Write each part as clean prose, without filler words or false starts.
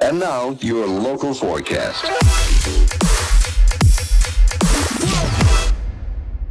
And now, your local forecast.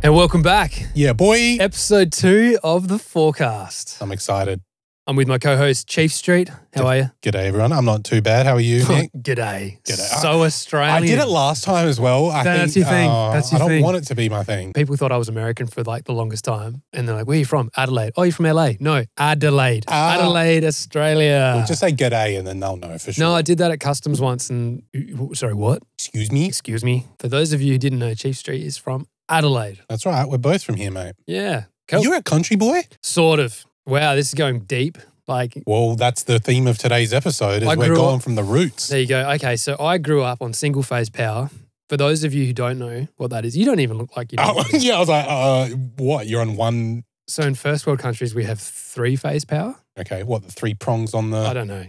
And welcome back. Yeah, boy. Episode 2 of The Forecast. I'm excited. I'm with my co-host, Chief Street. How are you? G'day, everyone. I'm not too bad. How are you, Nick? G'day. G'day. So Australian. I did it last time as well. That's your thing. That's your I don't thing. want it to be my thing. People thought I was American for like the longest time. And they're like, where are you from? Adelaide. Oh, you're from LA? No, Adelaide. Adelaide, Australia. Well, just say g'day and then they'll know for sure. No, I did that at customs once and, sorry, what? Excuse me? Excuse me. For those of you who didn't know, Chief Street is from Adelaide. That's right. We're both from here, mate. Yeah. Cool. You're a country boy? Sort of. Wow, this is going deep. Well, that's the theme of today's episode is we're going from the roots. There you go. Okay, so I grew up on single-phase power. For those of you who don't know what that is, you don't even look like you know. Yeah, I was like, what? You're on one? So in first world countries, we have three-phase power. Okay, what, the three prongs on the? I don't know.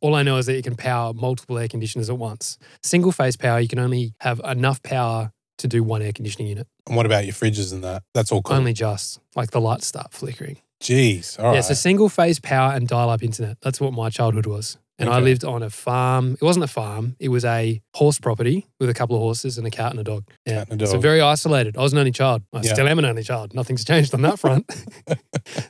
All I know is that you can power multiple air conditioners at once. Single-phase power, you can only have enough power to do one air conditioning unit. And what about your fridges and that? That's all cool. Only just, like the lights start flickering. Jeez, all right. Yeah, so single-phase power and dial-up internet. That's what my childhood was. And I lived on a farm. It wasn't a farm. It was a horse property with a couple of horses and a cat and a dog. Yeah. Cat and a dog. So very isolated. I was an only child. I still am an only child. Nothing's changed on that front.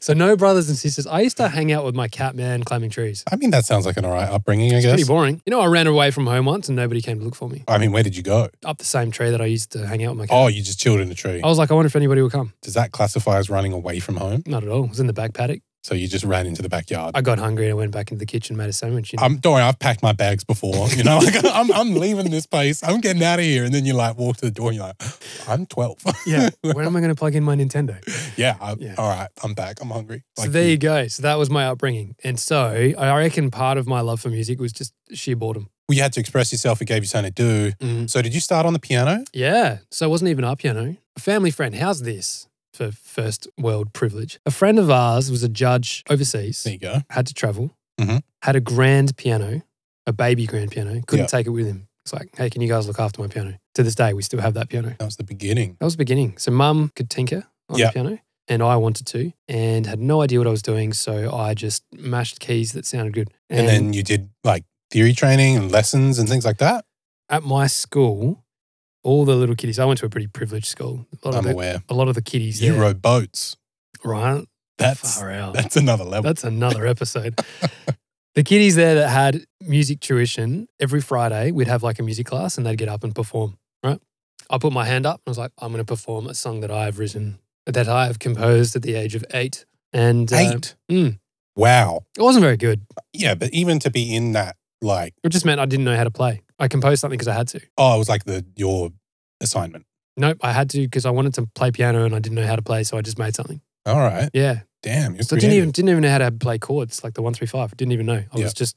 So no brothers and sisters. I used to hang out with my cat man climbing trees. I mean, that sounds like an all right upbringing, I guess. Pretty boring. You know, I ran away from home once and nobody came to look for me. I mean, where did you go? Up the same tree that I used to hang out with my cat. Oh, you just chilled in a tree. I was like, I wonder if anybody will come. Does that classify as running away from home? Not at all. It was in the back paddock. So you just ran into the backyard. I got hungry and I went back into the kitchen, made a sandwich. You know? Don't worry, I've packed my bags before. You know, like I'm leaving this place. I'm getting out of here. And then you like walk to the door and you're like, I'm 12. Yeah. When am I going to plug in my Nintendo? Yeah. All right. I'm back. I'm hungry. So there you go. So that was my upbringing. And so I reckon part of my love for music was just sheer boredom. Well, you had to express yourself. It gave you something to do. Mm-hmm. So did you start on the piano? Yeah. So it wasn't even our piano. A family friend. How's this? For first world privilege. A friend of ours was a judge overseas. There you go. Had to travel. Mm-hmm. Had a grand piano, a baby grand piano. Couldn't take it with him. It's like, hey, can you guys look after my piano? To this day, we still have that piano. That was the beginning. That was the beginning. So mum could tinker on the piano and I wanted to and had no idea what I was doing. So I just mashed keys that sounded good. And then you did like theory training and lessons and things like that? At my school, all the little kiddies, I went to a pretty privileged school. I'm aware. A lot of the kiddies You rode boats. Right? That's far out. That's another level. That's another episode. The kiddies there that had music tuition, every Friday we'd have like a music class and they'd get up and perform, right? I put my hand up and I was like, I'm going to perform a song that I have written, that I have composed at the age of 8. And 8? Wow. It wasn't very good. Yeah, but even to be in that, like... It just meant I didn't know how to play. I composed something because I had to. Oh, it was like your assignment. Nope, I had to because I wanted to play piano and I didn't know how to play, so I just made something. All right. Yeah. Damn, you're so I didn't even know how to play chords, like the 1, 3, 5. I didn't even know. I was just...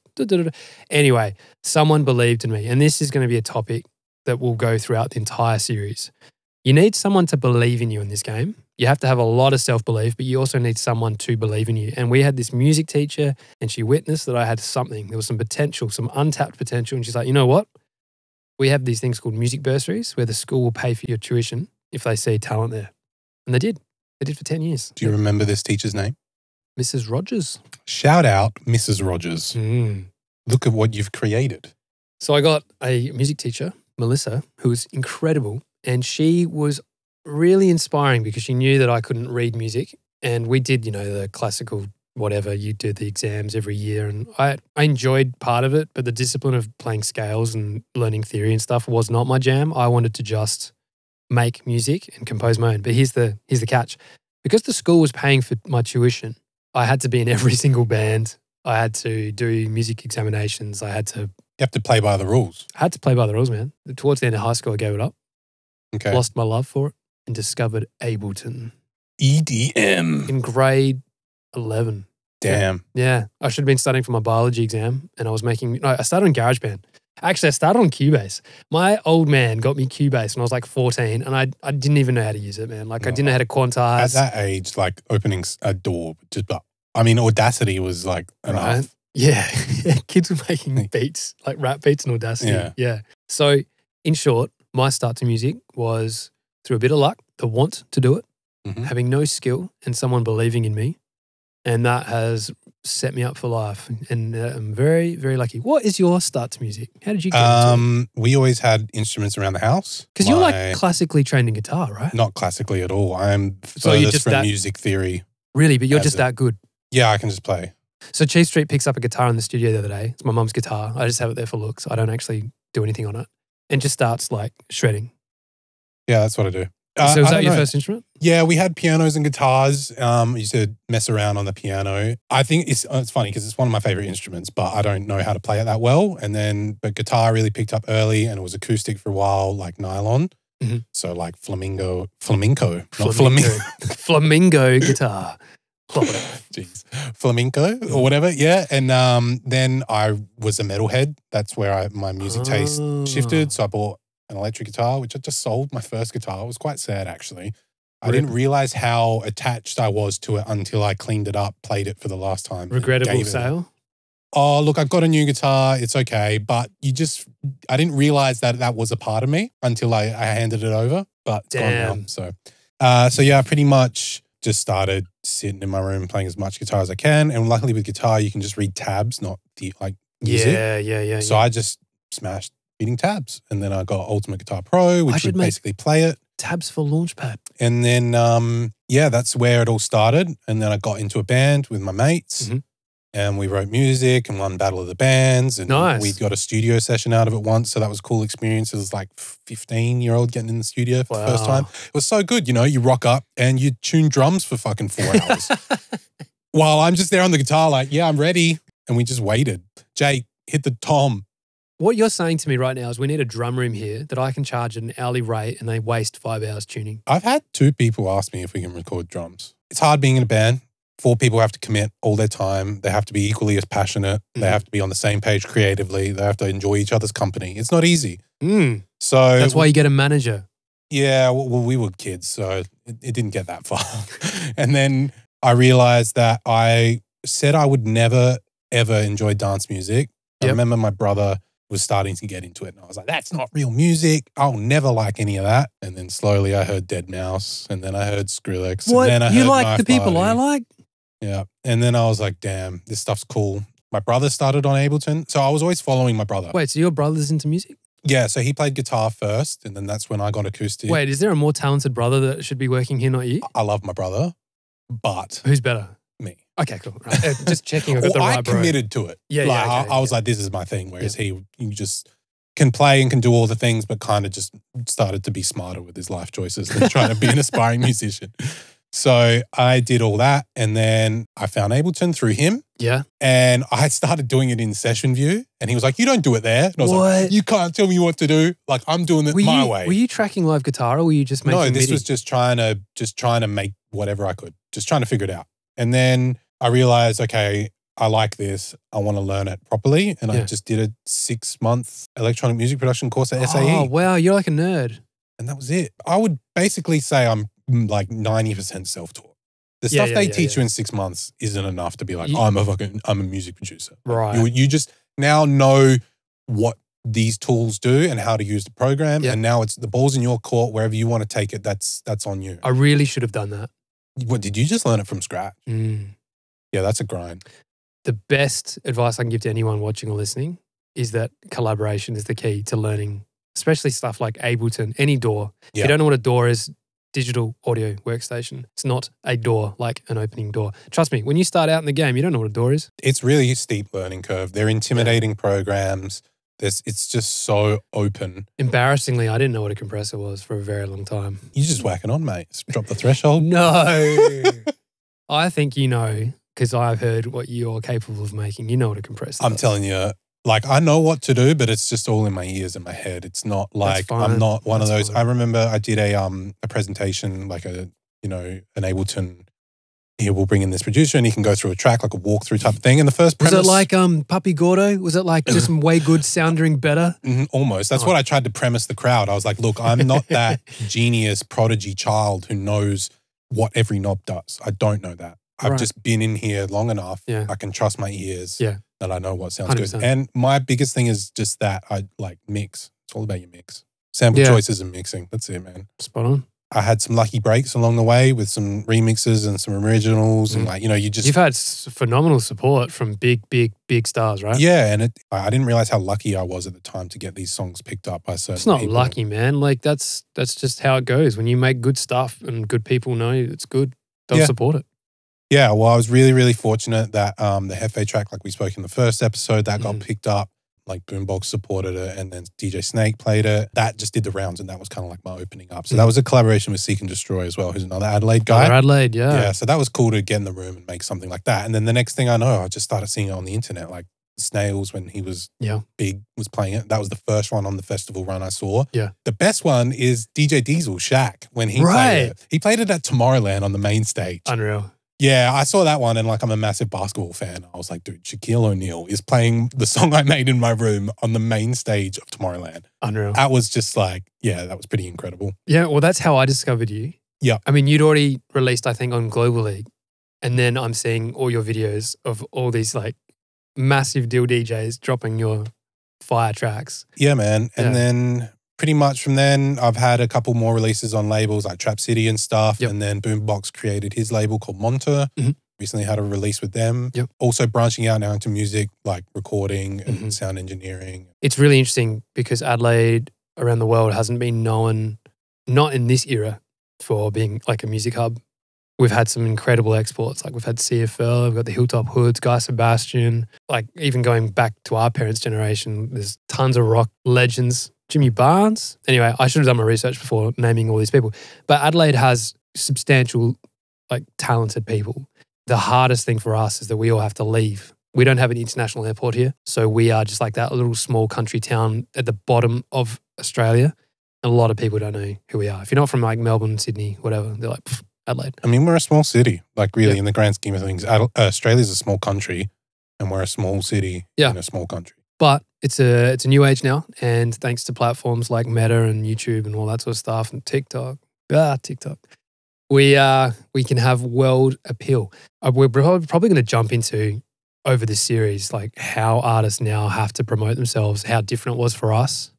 Anyway, someone believed in me. And this is going to be a topic that will go throughout the entire series. You need someone to believe in you in this game. You have to have a lot of self-belief, but you also need someone to believe in you. And we had this music teacher and she witnessed that I had something. There was some potential, some untapped potential. And she's like, you know what? We have these things called music bursaries where the school will pay for your tuition if they see talent there. And they did. They did for 10 years. Do you remember this teacher's name? Mrs. Rogers. Shout out Mrs. Rogers. Look at what you've created. So I got a music teacher, Melissa, who was incredible. And she was really inspiring because she knew that I couldn't read music. And we did, the classical whatever, you do the exams every year. And I enjoyed part of it, but the discipline of playing scales and learning theory and stuff was not my jam. I wanted to just make music and compose my own. But here's the catch. Because the school was paying for my tuition, I had to be in every single band. I had to do music examinations. You have to play by the rules. I had to play by the rules, man. Towards the end of high school, I gave it up. Okay. Lost my love for it and discovered Ableton. EDM. In grade 11. Damn. Yeah. I should have been studying for my biology exam and I started on GarageBand. Actually, I started on Cubase. My old man got me Cubase when I was like 14 and I didn't even know how to use it, man. I didn't know how to quantize. At that age, like opening a door, Audacity was like enough. Right? Yeah. Kids were making beats, like rap beats in Audacity. Yeah. So in short, my start to music was through a bit of luck, the want to do it, having no skill and someone believing in me. And that has set me up for life, and I'm very, very lucky. What is your start to music? How did you get into it? We always had instruments around the house. Because you're like classically trained in guitar, right? Not classically at all. I'm So you're furthest just from that- music theory. Really, but you're just that good. Yeah, I can just play. So Chief Street picks up a guitar in the studio the other day. It's my mum's guitar. I just have it there for looks. I don't actually do anything on it. And just starts like shredding. Yeah, that's what I do. So was I that don't your know. first instrument? Yeah, we had pianos and guitars. Used to mess around on the piano. I think it's funny because it's one of my favorite instruments, but I don't know how to play it that well. But guitar really picked up early, and it was acoustic for a while, like nylon. Mm-hmm. So like flamenco, not flamingo. Flamingo guitar. Jeez, flamenco or whatever. Yeah, and then I was a metalhead. That's where my music taste shifted. So I bought an electric guitar, which I just sold my first guitar. It was quite sad, actually. I didn't realize how attached I was to it until I cleaned it up, played it for the last time. Regrettable sale? Oh, look, I've got a new guitar. It's okay. But I didn't realize that was a part of me until I handed it over. But it's gone now. So yeah, I pretty much just started sitting in my room playing as much guitar as I can. And luckily with guitar, you can just read tabs, not the music. Yeah. So I just smashed reading tabs. And then I got Ultimate Guitar Pro, which would basically play it. Tabs for Launchpad. And then, that's where it all started. And then I got into a band with my mates. Mm-hmm. And we wrote music and won Battle of the Bands. And we got a studio session out of it once. So that was a cool experience. It was like 15-year-old getting in the studio for the first time. It was so good. You know, you rock up and you tune drums for fucking 4 hours. While I'm just there on the guitar like, yeah, I'm ready. And we just waited. Jay, hit the tom. What you're saying to me right now is we need a drum room here that I can charge at an hourly rate and they waste 5 hours tuning. I've had 2 people ask me if we can record drums. It's hard being in a band. 4 people have to commit all their time. They have to be equally as passionate. They have to be on the same page creatively. They have to enjoy each other's company. It's not easy. So that's why you get a manager. Yeah, well, we were kids, so it didn't get that far. And then I realized that I said I would never, ever enjoy dance music. I remember my brother was starting to get into it. And I was like, that's not real music. I'll never like any of that. And then slowly I heard Dead Mouse, and then I heard Skrillex. What? And then I you heard like Knife the people Party. I like? Yeah. And then I was like, damn, this stuff's cool. My brother started on Ableton. So I was always following my brother. Wait, so your brother's into music? Yeah. So he played guitar first, and then that's when I got acoustic. Wait, is there a more talented brother that should be working here, not you? I love my brother, but... Who's better? Me. Okay, cool. Right. Just checking I got the right I bro. committed to it. Yeah, I was like, this is my thing. Whereas he just can play and can do all the things, but kind of just started to be smarter with his life choices than trying to be an aspiring musician. So I did all that, and then I found Ableton through him. Yeah. And I started doing it in session view, and he was like, you don't do it there. And I was What? like, you can't tell me what to do. Like, I'm doing it my way. Were you tracking live guitar, or were you just making No, this MIDI? was just trying to make whatever I could, just trying to figure it out. And then I realized, okay, I like this. I want to learn it properly. And I just did a 6-month electronic music production course at SAE. Oh, wow. You're like a nerd. And that was it. I would basically say I'm like 90% self-taught. The stuff they teach you in 6 months isn't enough to be like, I'm a music producer. Right. You just now know what these tools do and how to use the program. And now it's the ball's in your court. Wherever you want to take it, that's on you. I really should have done that. What, did you just learn it from scratch? Yeah, that's a grind. The best advice I can give to anyone watching or listening is that collaboration is the key to learning, especially stuff like Ableton, any DAW. If you don't know what a DAW is, digital audio workstation. It's not a door like an opening door. Trust me, when you start out in the game, you don't know what a DAW is. It's really a steep learning curve. They're intimidating programs. It's just so open. Embarrassingly, I didn't know what a compressor was for a very long time. You just whack it on, mate. Just drop the threshold. No. I think you know, because I've heard what you're capable of making. You know what a compressor I'm does. telling you, like, I know what to do, but it's just all in my ears and my head. It's not like, I'm not one of those. Fine. I remember I did a presentation, like an Ableton. Here, we'll bring in this producer and he can go through a track, like a walkthrough type of thing. And the first premise... Was it like Puppy Gordo? Was it like just way good sounding better? Almost. That's what I tried to premise the crowd. I was like, look, I'm not that genius prodigy child who knows what every knob does. I don't know that. I've just been in here long enough. Yeah. I can trust my ears that I know what sounds 100%. good. And my biggest thing is just that I like mix. It's all about your mix. Sample choices and mixing. That's it, man. Spot on. I had some lucky breaks along the way with some remixes and some originals and like, you know, You've had phenomenal support from big stars, right? Yeah, and I didn't realize how lucky I was at the time to get these songs picked up by certain people. It's not lucky, man. Like that's just how it goes. When you make good stuff and good people know it's good, they'll support it. Yeah, well, I was really, really fortunate that the Hefe track, like we spoke in the first episode, that got picked up. Like Boombox supported it and then DJ Snake played it. That just did the rounds and that was kind of like my opening up. So that was a collaboration with Seek and Destroy as well, who's another Adelaide guy. Adelaide, yeah. Yeah, so that was cool to get in the room and make something like that. And then the next thing I know, I just started seeing it on the internet. Like Snails, when he was big, was playing it. That was the first one on the festival run I saw. Yeah. The best one is DJ Diesel, Shaq, when he played it. He played it at Tomorrowland on the main stage. Unreal. Yeah, I saw that one and like I'm a massive basketball fan. I was like, dude, Shaquille O'Neal is playing the song I made in my room on the main stage of Tomorrowland. Unreal. That was just like, yeah, that was pretty incredible. Yeah, well, that's how I discovered you. Yeah. I mean, you'd already released, I think, on Global League. And then I'm seeing all your videos of all these like massive deal DJs dropping your fire tracks. Yeah, man. And then pretty much from then, I've had a couple more releases on labels like Trap City and stuff. And then Boombox created his label called Monter. Recently had a release with them. Also branching out now into music, like recording and sound engineering. It's really interesting because Adelaide around the world hasn't been known, not in this era, for being like a music hub. We've had some incredible exports. Like we've had CFL, we've got the Hilltop Hoods, Guy Sebastian. Like even going back to our parents' generation, there's tons of rock legends. Jimmy Barnes. Anyway, I should have done my research before naming all these people. But Adelaide has substantial, like talented people. The hardest thing for us is that we all have to leave. We don't have an international airport here. So we are just like that little small country town at the bottom of Australia. A lot of people don't know who we are. If you're not from like Melbourne, Sydney, whatever, they're like, Adelaide. I mean, we're a small city, like really in the grand scheme of things. Australia's a small country and we're a small city in a small country. But it's a new age now, and thanks to platforms like Meta and YouTube and all that sort of stuff and TikTok, we can have world appeal. We're probably going to jump into over this series like how artists now have to promote themselves, how different it was for us,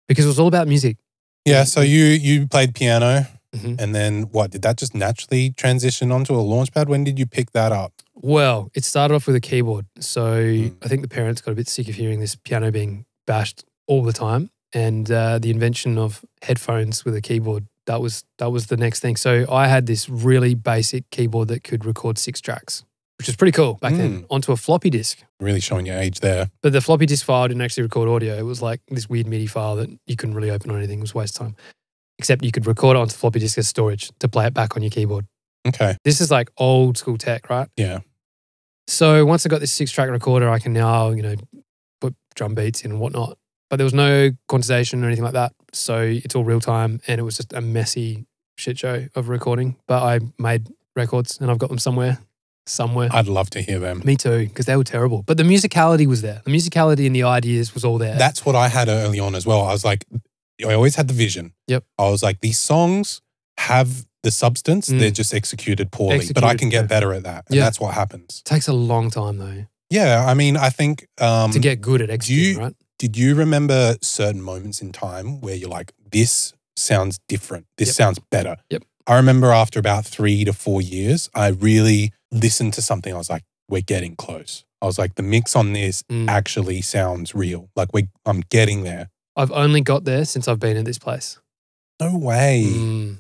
because it was all about music. Yeah, so you played piano, and then what, did that just naturally transition onto a Launchpad? When did you pick that up? Well, it started off with a keyboard. So I think the parents got a bit sick of hearing this piano being bashed all the time. And the invention of headphones with a keyboard, that was the next thing. So I had this really basic keyboard that could record 6 tracks, which was pretty cool back then, onto a floppy disk. Really showing your age there. But the floppy disk file didn't actually record audio. It was like this weird MIDI file that you couldn't really open or anything. It was a waste of time. Except you could record it onto floppy disk as storage to play it back on your keyboard. Okay. This is like old school tech, right? Yeah. So once I got this 6-track recorder, I can now, put drum beats in and whatnot. But there was no quantization or anything like that. So it's all real time and it was just a messy shit show of recording. But I made records and I've got them somewhere. I'd love to hear them. Me too, because they were terrible. But the musicality was there. The musicality and the ideas was all there. That's what I had early on as well. I was like, I always had the vision. Yep. I was like, these songs have the substance, they're just executed poorly, but I can get better at that. And that's what happens. It takes a long time though. Yeah, I mean, I think... to get good at executing, right? Did you remember certain moments in time where you're like, this sounds different, this sounds better? Yep. I remember after about 3 to 4 years, I really listened to something. I was like, we're getting close. I was like, the mix on this actually sounds real. Like I'm getting there. I've only got there since I've been in this place. No way.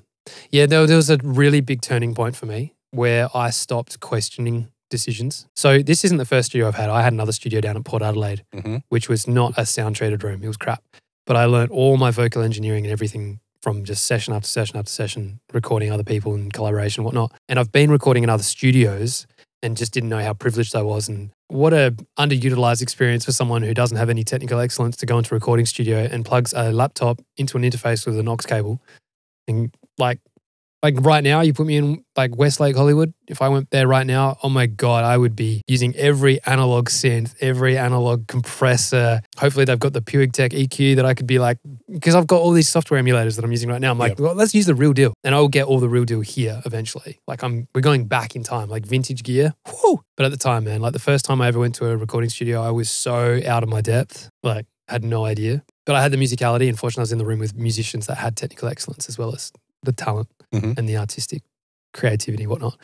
Yeah, there was a really big turning point for me where I stopped questioning decisions. So this isn't the first studio I've had. I had another studio down at Port Adelaide, which was not a sound-treated room. It was crap. But I learned all my vocal engineering and everything from just session after session after session, recording other people and collaboration and whatnot. And I've been recording in other studios and just didn't know how privileged I was. And what a underutilized experience for someone who doesn't have any technical excellence to go into a recording studio and plugs a laptop into an interface with an aux cable. And like right now, you put me in like Westlake, Hollywood. If I went there right now, oh my God, I would be using every analog synth, every analog compressor. Hopefully they've got the Puig Tech EQ that I could be like, because I've got all these software emulators that I'm using right now. I'm like, well, let's use the real deal. And I'll get all the real deal here eventually. Like we're going back in time, like vintage gear. Whoo! But at the time, man, like the first time I ever went to a recording studio, I was so out of my depth. Like had no idea. But I had the musicality and fortunately I was in the room with musicians that had technical excellence as well as the talent and the artistic creativity, whatnot.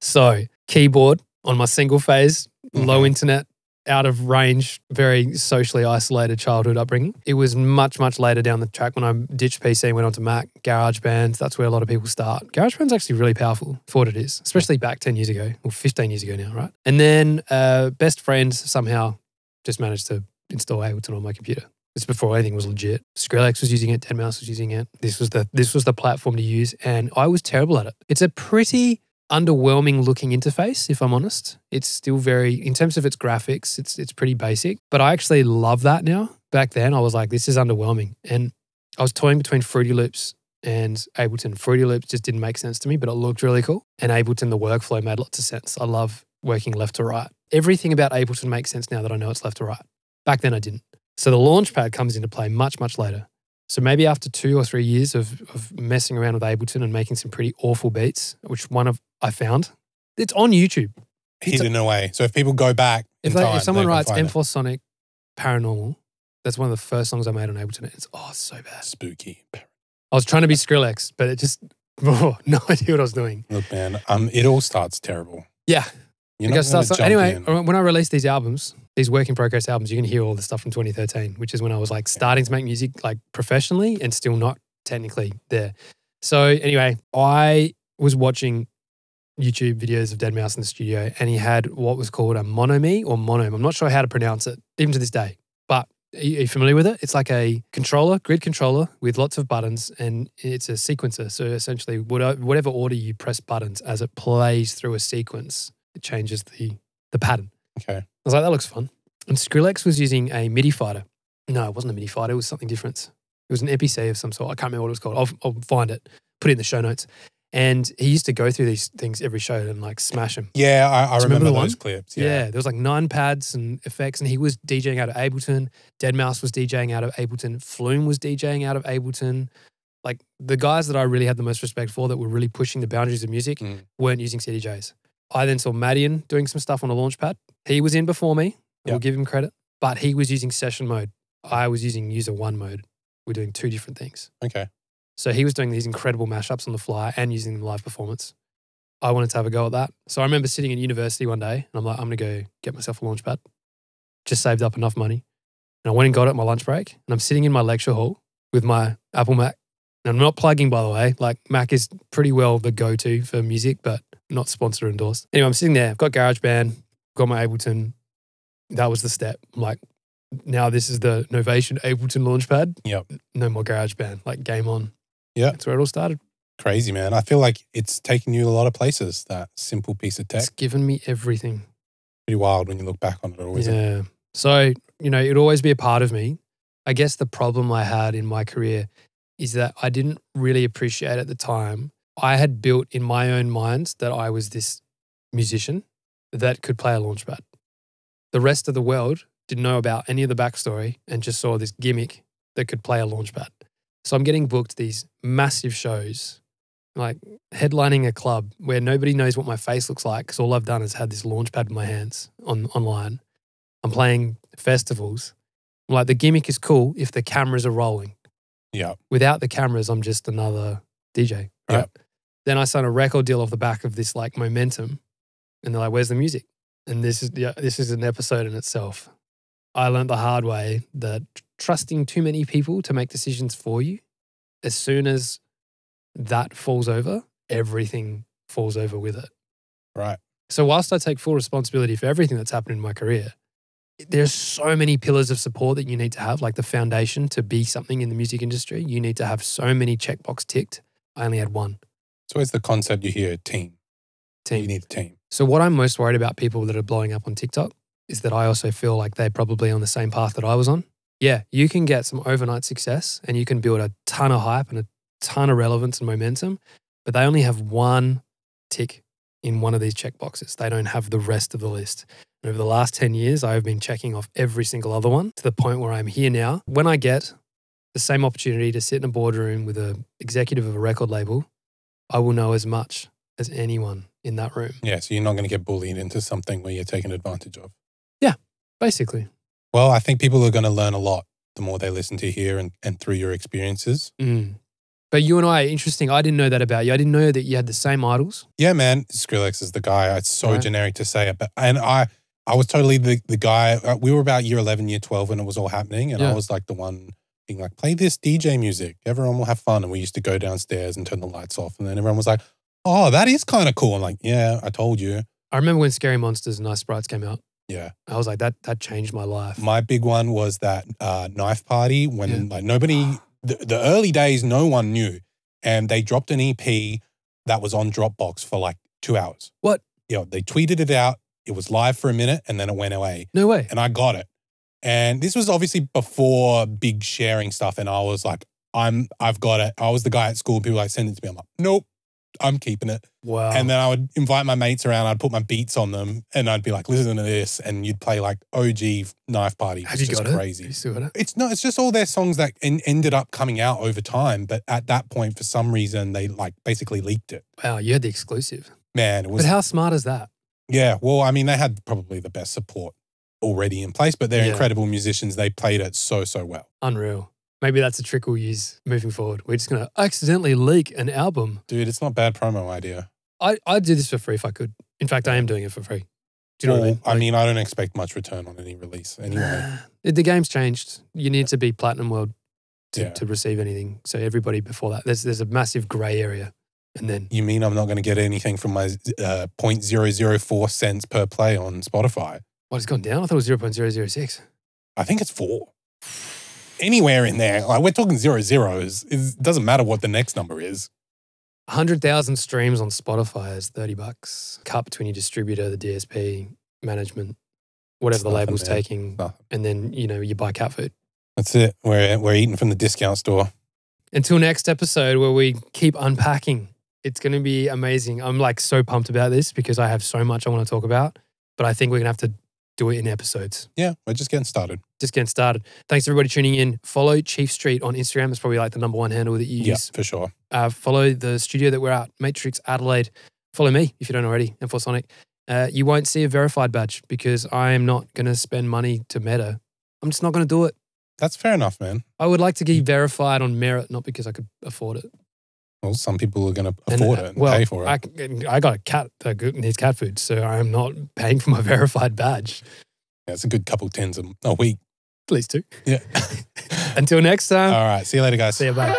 So keyboard on my single phase, low internet, out of range, very socially isolated childhood upbringing. It was much, much later down the track when I ditched PC and went on to Mac, GarageBand. That's where a lot of people start. GarageBand's actually really powerful for what it is, especially back 10 years ago, or 15 years ago now, right? And then best friends somehow just managed to install Ableton on my computer. This is before anything was legit. Skrillex was using it, deadmau5 was using it. This was the platform to use, and I was terrible at it. It's a pretty underwhelming looking interface, if I'm honest. It's still very, in terms of its graphics, it's pretty basic. But I actually love that now. Back then, I was like, this is underwhelming. And I was toying between Fruity Loops and Ableton. Fruity Loops just didn't make sense to me, but it looked really cool. And Ableton, the workflow made lots of sense. I love working left to right. Everything about Ableton makes sense now that I know it's left to right. Back then, I didn't. So the Launchpad comes into play much, much later. So maybe after 2 or 3 years of messing around with Ableton and making some pretty awful beats, which I found, it's on YouTube. Hidden away. So if people go back if someone writes M4 Sonic Paranormal, that's one of the first songs I made on Ableton. It's so bad. Spooky. I was trying to be Skrillex, but it just, no idea what I was doing. Look, man, it all starts terrible. Yeah. Anyway, when I released these albums, these work in progress albums, you can hear all the stuff from 2013, which is when I was like starting to make music like professionally and still not technically there. So anyway, I was watching YouTube videos of deadmau5 in the studio, and he had what was called a monome or monome. I'm not sure how to pronounce it, even to this day. But are you familiar with it? It's like a controller, grid controller with lots of buttons, and it's a sequencer. So essentially, whatever order you press buttons as it plays through a sequence, it changes the pattern. Okay. I was like, that looks fun. And Skrillex was using a MIDI fighter. No, it wasn't a MIDI fighter. It was something different. It was an EP02 of some sort. I can't remember what it was called. I'll find it, put it in the show notes. And he used to go through these things every show and like smash them. Yeah, I remember those clips. Yeah, there was like 9 pads and effects, and he was DJing out of Ableton. deadmau5 was DJing out of Ableton. Flume was DJing out of Ableton. Like the guys that I really had the most respect for that were really pushing the boundaries of music weren't using CDJs. I then saw Madian doing some stuff on a Launchpad. He was in before me. We'll give him credit. But he was using session mode. I was using user 1 mode. We're doing 2 different things. Okay. So he was doing these incredible mashups on the fly and using them live performance. I wanted to have a go at that. So I remember sitting in university one day and I'm like, I'm going to go get myself a Launchpad. Just saved up enough money. And I went and got it at my lunch break. And I'm sitting in my lecture hall with my Apple Mac. And I'm not plugging, by the way. Like Mac is pretty well the go-to for music, but not sponsored or endorsed. Anyway, I'm sitting there. I've got GarageBand, got my Ableton. That was the step. I'm like, now this is the Novation Ableton Launchpad. Yep. No more GarageBand. Like game on. Yeah. That's where it all started. Crazy, man. I feel like it's taken you a lot of places, that simple piece of tech. It's given me everything. Pretty wild when you look back on it always. Yeah. So, it'd always be a part of me. I guess the problem I had in my career is that I didn't really appreciate at the time. I had built in my own mind that I was this musician that could play a Launchpad. The rest of the world didn't know about any of the backstory and just saw this gimmick that could play a Launchpad. So I'm getting booked these massive shows, like headlining a club where nobody knows what my face looks like because all I've done is had this Launchpad in my hands online. I'm playing festivals. I'm like, the gimmick is cool if the cameras are rolling. Yeah. Without the cameras, I'm just another DJ. Right? Yep. Then I signed a record deal off the back of this like momentum, and they're like, "Where's the music?" And this is an episode in itself. I learned the hard way that trusting too many people to make decisions for you, as soon as that falls over, everything falls over with it. Right. So whilst I take full responsibility for everything that's happened in my career, there's so many pillars of support that you need to have, like the foundation to be something in the music industry. You need to have so many checkbox ticked. I only had one. It's always the concept you hear, team. Team. You need a team. So what I'm most worried about people that are blowing up on TikTok is that I also feel like they're probably on the same path that I was on. Yeah, you can get some overnight success and you can build a ton of hype and a ton of relevance and momentum, but they only have one tick in one of these checkboxes. They don't have the rest of the list. And over the last 10 years, I have been checking off every single other one to the point where I'm here now. When I get the same opportunity to sit in a boardroom with an executive of a record label, I will know as much as anyone in that room. Yeah, so you're not going to get bullied into something where you're taken advantage of. Yeah, basically. Well, I think people are going to learn a lot the more they listen to here and through your experiences. But you and I, interesting. I didn't know that about you. I didn't know that you had the same idols. Yeah, man. Skrillex is the guy. It's so generic to say it. And I was totally the guy. We were about year 11, year 12 when it was all happening. And I was like the one being like, play this DJ music. Everyone will have fun. And we used to go downstairs and turn the lights off. And then everyone was like, oh, that is kind of cool. I'm like, yeah, I told you. I remember when Scary Monsters and Nice Sprites came out. Yeah. I was like, that changed my life. My big one was that Knife Party when like nobody, the early days, no one knew. And they dropped an EP that was on Dropbox for like 2 hours. What? Yeah, they tweeted it out. It was live for a minute and then it went away. No way. And I got it. And this was obviously before big sharing stuff. And I was like, I've got it. I was the guy at school. People like send it to me. I'm like, nope. I'm keeping it. Wow. And then I would invite my mates around. I'd put my beats on them and I'd be like, listen to this. And you'd play like OG Knife Party. Have you got crazy. It? You still got it? It's just all their songs that ended up coming out over time. But at that point, for some reason, they like basically leaked it. Wow, you had the exclusive. Man, it was. But how smart is that? Yeah. Well, I mean, they had probably the best support already in place, but they're incredible musicians. They played it so well. Unreal. Maybe that's a trick we'll use moving forward. We're just going to accidentally leak an album. Dude, it's not bad promo idea. I'd do this for free if I could. In fact, I am doing it for free. Do you know what I mean? I mean, I don't expect much return on any release anyway. The game's changed. You need to be Platinum World to receive anything. So everybody before that, there's a massive grey area. And then you mean I'm not going to get anything from my 0.004 cents per play on Spotify? What, it's gone down? I thought it was 0.006. I think it's 4. Anywhere in there. Like we're talking 0 zeros. It doesn't matter what the next number is. 100,000 streams on Spotify is $30. Cut between your distributor, the DSP, management, whatever the label's taking. And then, you buy cat food. That's it. We're eating from the discount store. Until next episode where we keep unpacking. It's going to be amazing. I'm like so pumped about this because I have so much I want to talk about. But I think we're going to have to do it in episodes. Yeah, we're just getting started. Thanks everybody tuning in. Follow Chief Street on Instagram. It's probably like the #1 handle that you use. Yeah, for sure. Follow the studio that we're at, Matrix Adelaide. Follow me if you don't already, M4 Sonic. You won't see a verified badge because I am not going to spend money to Meta. I'm just not going to do it. That's fair enough, man. I would like to get verified on merit, not because I could afford it. Well, some people are going to afford it and pay for it. I got a cat that needs cat food, so I'm not paying for my verified badge. Yeah, it's a good couple tens a week. At least 2. Yeah. Until next time. All right. See you later, guys. See you, bye.